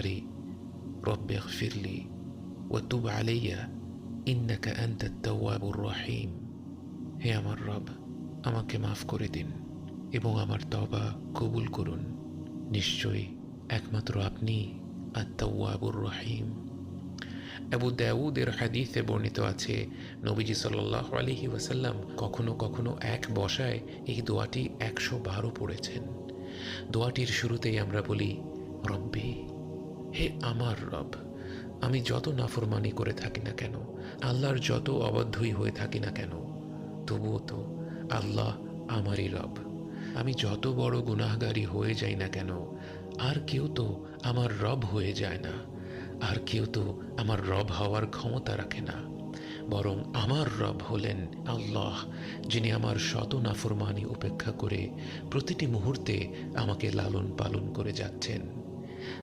পারি, রব্বি ইগফিরলি ওয়া তুব আলাইয়া ইন্নাকা আনতাত তাওয়াবুর রহিম। হে আমার রব, আমাকে মাফ করে দিন এবং আমার তওবা কবুল করুন। নিশ্চয়ই একমাত্র আপনি আত-তাওয়াবুর রহিম। আবু দাউদের হাদিসে বর্ণিত আছে, নবীজি সাল্লাল্লাহু আলাইহি ওয়াসাল্লাম কখনো কখনো এক বসায় এই দোয়াটি 112 পড়েছেন। দোয়াটির শুরুতেই আমরা বলি, রব্বি, হে আমার রব, আমি যত নাফরমানি করে থাকি না কেন, আল্লাহর যত অবাধ্যই হয়ে থাকি না কেন, তবুও তো আল্লাহ আমারই রব। আমি যত বড় গুনাহগারী হয়ে যাই না কেন, আর কেউ তো আমার রব হয়ে যায় না, আর কেউ তো আমার রব হওয়ার ক্ষমতা রাখে না, বরং আমার রব হলেন আল্লাহ, যিনি আমার শত নাফরমানি উপেক্ষা করে প্রতিটি মুহূর্তে আমাকে লালন পালন করে যাচ্ছেন।